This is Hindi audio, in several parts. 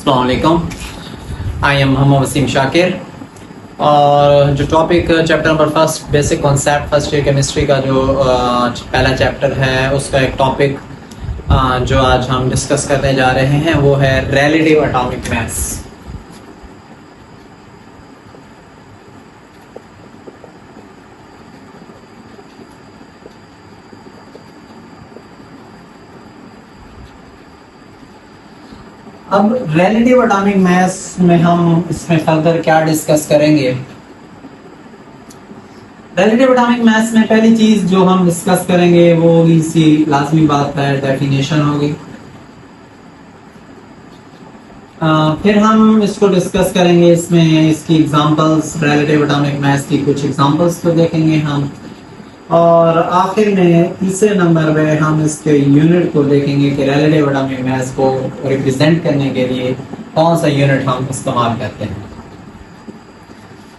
अस्सलाम वालेकुम। आई एम मोहम्मद वसीम शाकिर और जो topic chapter number first basic concept first year chemistry का जो पहला चैप्टर है उसका एक टॉपिक जो आज हम डिस्कस करने जा रहे हैं वो है रिलेटिव एटॉमिक मास। अब रिलेटिव एटॉमिक मास में हम इसमें फर्दर क्या डिस्कस करेंगे। रिलेटिव एटॉमिक मास में पहली चीज जो हम डिस्कस करेंगे वो होगी, सी लाजमी बात है, डेफिनेशन होगी। फिर हम इसको डिस्कस करेंगे, इसमें इसकी एग्जांपल्स, रिलेटिव एटॉमिक मास की कुछ एग्जांपल्स तो देखेंगे हम, और आखिर में तीसरे नंबर पे हम इसके यूनिट को देखेंगे कि रिलेटिव एटॉमिक मास को रिप्रेजेंट करने के लिए कौन सा यूनिट हम इस्तेमाल करते हैं।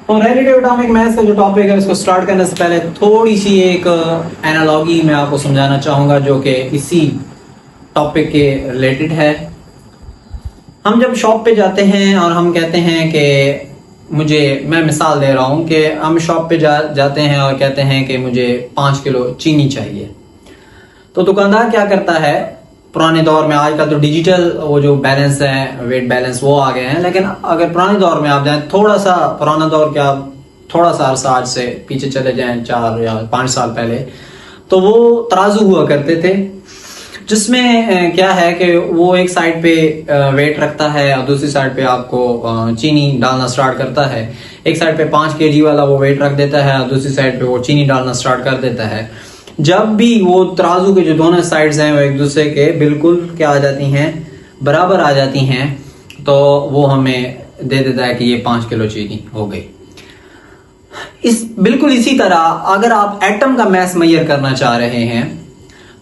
तो रिलेटिव एटॉमिक मास का जो टॉपिक है उसको स्टार्ट करने से पहले थोड़ी सी एक एनालॉजी मैं आपको समझाना चाहूँगा जो कि इसी टॉपिक के रिलेटेड है। हम जब शॉप पे जाते हैं और हम कहते हैं कि मैं मिसाल दे रहा हूँ कि हम शॉप पे जाते हैं और कहते हैं कि मुझे 5 किलो चीनी चाहिए, तो दुकानदार क्या करता है, पुराने दौर में, आजकल तो डिजिटल वो जो बैलेंस है, वेट बैलेंस, वो आ गए हैं, लेकिन अगर पुराने दौर में आप जाएं, थोड़ा सा पुराना दौर क्या, थोड़ा सा अरसा आज से पीछे चले जाएं 4 या 5 साल पहले, तो वो तराजू हुआ करते थे जिसमें क्या है कि वो एक साइड पे वेट रखता है और दूसरी साइड पे आपको चीनी डालना स्टार्ट करता है। एक साइड पे 5 kg वाला वो वेट रख देता है और दूसरी साइड पे वो चीनी डालना स्टार्ट कर देता है। जब भी वो तराजू के जो दोनों साइड्स हैं वो एक दूसरे के बिल्कुल क्या आ जाती हैं, बराबर आ जाती हैं, तो वो हमें दे देता है कि ये 5 किलो चीनी हो गई। बिल्कुल इसी तरह अगर आप एटम का मास मेजर करना चाह रहे हैं,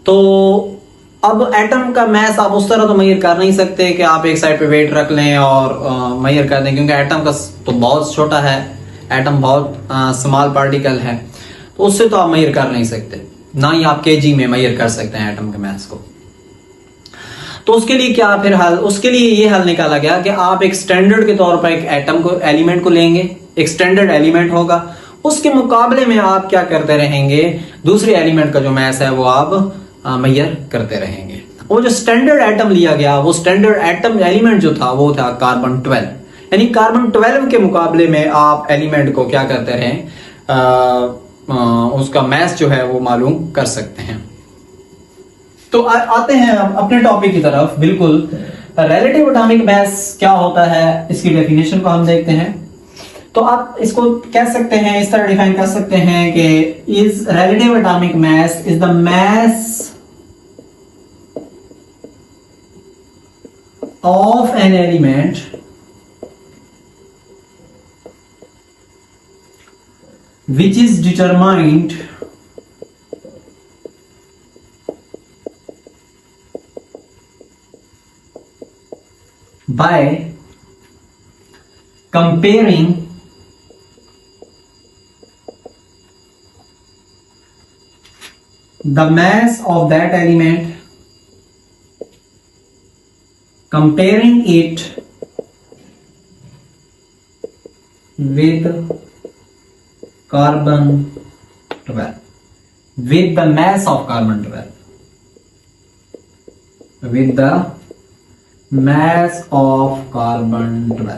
तो अब एटम का मास आप उस तरह तो मेजर कर नहीं सकते कि आप एक साइड पे वेट रख लें और मेजर कर दें, क्योंकि एटम का तो बहुत छोटा है, एटम बहुत स्मॉल पार्टिकल है, तो उससे तो आप मेजर कर नहीं सकते, ना ही आप केजी में मेजर कर सकते हैं एटम के मास को। तो उसके लिए क्या फिर उसके लिए ये हल निकाला गया कि आप एक स्टैंडर्ड के तौर पर एक एटम को, एलिमेंट को लेंगे, एक स्टैंडर्ड एलिमेंट होगा, उसके मुकाबले में आप क्या करते रहेंगे, दूसरे एलिमेंट का जो मास है वो आप मेजर करते रहेंगे। वो जो स्टैंडर्ड एटम लिया गया, वो स्टैंडर्ड एटम एलिमेंट जो था वो था कार्बन 12, यानी कार्बन 12 के मुकाबले में आप एलिमेंट को क्या करते रहें, उसका मास जो है वो मालूम कर सकते हैं। तो आते हैं अपने टॉपिक की तरफ। बिल्कुल रिलेटिव एटॉमिक मास क्या होता है, इसकी डेफिनेशन को हम देखते हैं। तो आप इसको कह सकते हैं, इस तरह डिफाइन कर सकते हैं कि is relative atomic mass is the mass of an element which is determined by comparing the mass of that element, comparing it with carbon 12, with the mass of carbon 12, with the mass of carbon 12,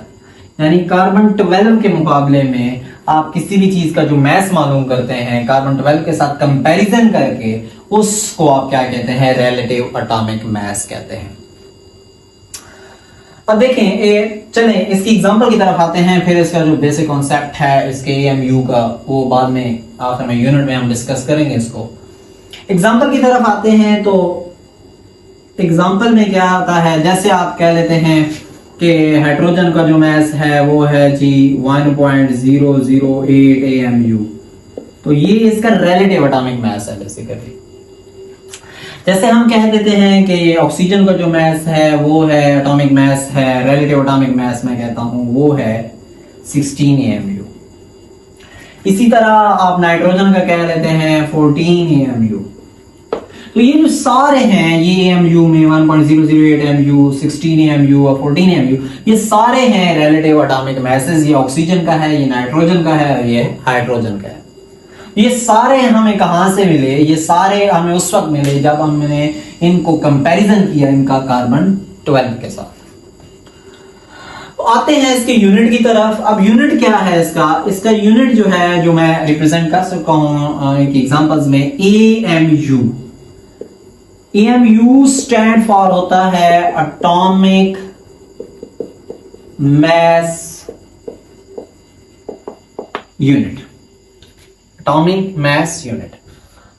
यानी कार्बन 12 के मुकाबले में आप किसी भी चीज का जो मास मालूम करते हैं, कार्बन 12 के साथ कंपैरिजन करके, उसको आप क्या कहते हैं, रिलेटिव एटॉमिक मास कहते हैं। अब देखें, चलें इसकी एग्जांपल की तरफ आते हैं, फिर इसका जो बेसिक कॉन्सेप्ट है इसके एएमयू का वो बाद में आखिर में यूनिट में हम डिस्कस करेंगे। इसको एग्जांपल की तरफ आते हैं, तो एग्जांपल में क्या आता है, जैसे आप कह लेते हैं कि हाइड्रोजन का जो मास है वो है जी 1.008 AMU, तो ये इसका रिलेटिव एटॉमिक मास है। जैसे हम कह देते हैं कि ऑक्सीजन का जो मास है वो है, एटॉमिक मास है, रिलेटिव एटॉमिक मास मैं कहता हूं वो है 16 AMU। इसी तरह आप नाइट्रोजन का कह लेते हैं 14 AMU। तो ये जो सारे हैं ये AMU में 1.008 AMU, 16 AMU और 14 AMU, ये सारे हैं रिलेटिव एटॉमिक मैसेज। ये ऑक्सीजन का है, ये नाइट्रोजन का है, ये हाइड्रोजन का है। ये सारे हमें कहां से मिले? ये सारे हमें उस वक्त मिले जब हमने इनको कंपैरिजन किया इनका कार्बन 12 के साथ। तो आते हैं इसके यूनिट की तरफ। अब यूनिट क्या है इसका यूनिट जो है, जो मैं रिप्रेजेंट कर सकता हूं एक एग्जांपल्स में, AMU। AMU स्टैंड फॉर होता है atomic mass unit. Atomic mass unit.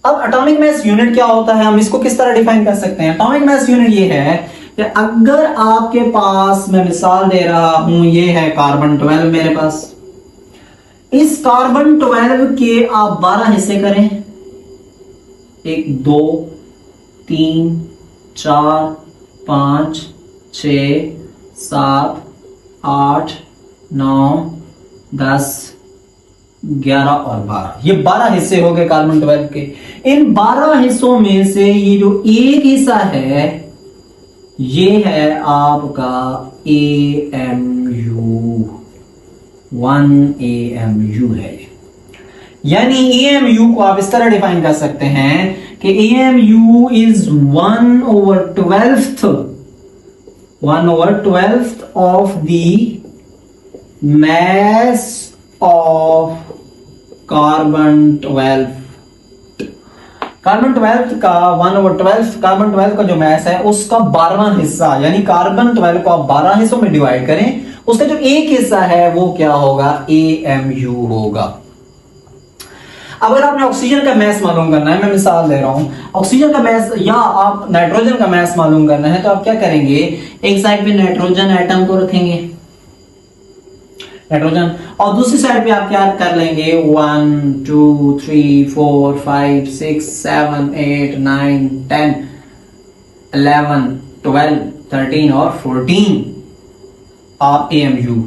अब एटॉमिक मैस यूनिट क्या होता है, हम इसको किस तरह डिफाइन कर सकते हैं? एटॉमिक मैस यूनिट ये है कि अगर आपके पास, मैं मिसाल दे रहा हूं, ये है कार्बन 12 मेरे पास। इस कार्बन 12 के आप 12 हिस्से करें, 1 2 3 4 5 6 7 8 9 10 11 और 12, ये 12 हिस्से हो गए कार्बन 12 के। इन 12 हिस्सों में से ये जो एक हिस्सा है ये है आपका AMU, 1 AMU है। यानी AMU को आप इस तरह डिफाइन कर सकते हैं कि AMU is 1/12 of the mass of carbon 12। Carbon 12 का 1/12 कार्बन 12 का जो मैस है उसका 12वां हिस्सा, यानी कार्बन 12 को आप 12 हिस्सों में डिवाइड करें, उसका जो एक हिस्सा है वो क्या होगा? AMU होगा। अगर आपने ऑक्सीजन का मैस मालूम करना है, मैं मिसाल दे रहा हूं, ऑक्सीजन का मैस या आप नाइट्रोजन का मैस मालूम करना है, तो आप क्या करेंगे? एक साइड पे नाइट्रोजन एटम को रखेंगे, नाइट्रोजन, और दूसरी साइड पे आप क्या कर लेंगे? 1 2 3 4 5 6 7 8 9 10 11 12 13 और 14 आप AMU,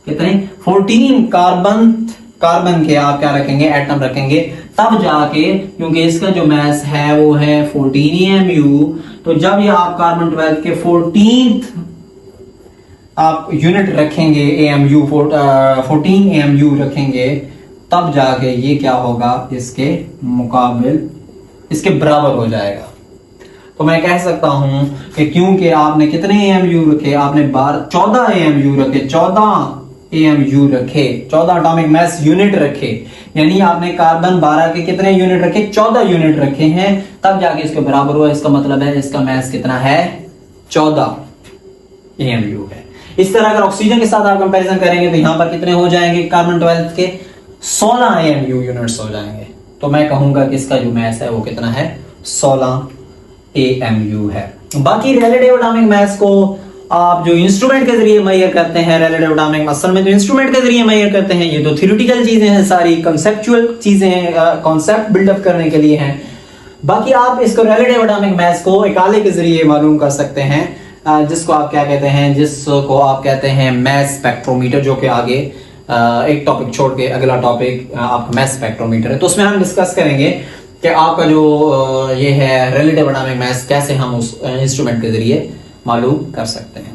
कितने? 14 कार्बन के आप क्या रखेंगे? एटम रखेंगे, तब जाके, क्योंकि इसका जो मैस है वो है 14 AMU, तो जब ये आप कार्बन 12 के 14th आप यूनिट रखेंगे AMU, 14 AMU रखेंगे, तब जाके ये क्या होगा? इसके मुकाबिल, इसके बराबर हो जाएगा। तो मैं कह सकता हूं कि क्योंकि आपने कितने AMU रखे? आपने 14 AMU रखे, 14 AMU रखे, 14 एटॉमिक मैस यूनिट रखे, यानी आपने कार्बन 12 के कितने यूनिट रखे? 14 यूनिट रखे हैं, तब जाके इसके बराबर हुआ। इसका मतलब है इसका मैस कितना है? 14 AMU है। इस तरह अगर ऑक्सीजन के साथ आप कंपैरिजन करेंगे तो यहां पर कितने हो जाएंगे? कार्बन 12 के 16 AMU यूनिट्स हो जाएंगे। तो मैं कहूंगा कि इसका जो मैस है वो कितना है? 16 AMU है। बाकी रिलेटिव एटॉमिक मैस को आप जो इंस्ट्रूमेंट के जरिए मेजर करते हैं, रिलेटिव एटॉमिक असल में जो इंस्ट्रूमेंट के जरिए मेजर करते हैं, ये तो थ्योरेटिकल चीजें हैं, सारी कंसेप्चुअल चीजें, कॉन्सेप्ट बिल्डअप करने के लिए हैं। बाकी आप इसको रिलेटिव एटॉमिक मैस को एक आले के जरिए मालूम कर सकते हैं, जिसको आप क्या कहते हैं? जिसको आप कहते हैं मैस स्पेक्ट्रोमीटर, जो कि आगे एक टॉपिक छोड़ के अगला टॉपिक आपका मैस स्पेक्ट्रोमीटर है। तो उसमें हम डिस्कस करेंगे कि आपका जो ये है रिलेटिव एटॉमिक मैस कैसे हम उस इंस्ट्रूमेंट के जरिए मालूम कर सकते हैं।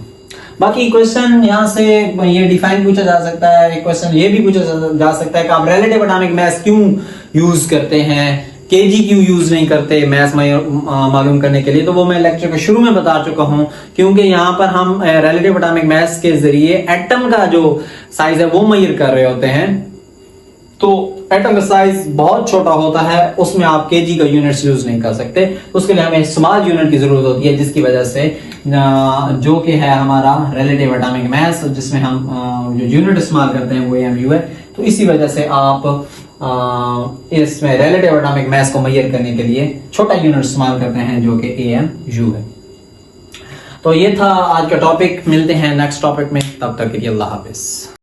बाकी क्वेश्चन यहाँ से ये डिफाइन पूछा जा सकता है, क्वेश्चन ये भी पूछा जा सकता है कि आप रिलेटिव एटॉमिक मैस क्यों यूज करते हैं, केजी क्यों यूज नहीं करते मैस मालूम करने के लिए? तो वो मैं लेक्चर के शुरू में बता चुका हूं, क्योंकि यहाँ पर हम रिलेटिव एटॉमिक मैस के जरिए एटम का जो साइज है वो मेजर कर रहे होते हैं। तो एटम का साइज बहुत छोटा होता है, उसमें आप केजी का यूनिट्स यूज नहीं कर सकते, उसके लिए हमें स्मॉल यूनिट की जरूरत होती है, जिसकी वजह से जो कि है हमारा रिलेटिव एटॉमिक मैस, जिसमें हम जो यूनिट इस्तेमाल करते हैं वो AMU है। तो इसी वजह से आप इसमें रिलेटिव एटॉमिक मैस को मेजर करने के लिए छोटा यूनिट इस्तेमाल करते हैं, जो कि AMU है। तो ये था आज का टॉपिक। मिलते हैं नेक्स्ट टॉपिक में, तब तक के लिए अल्लाह हाफिज।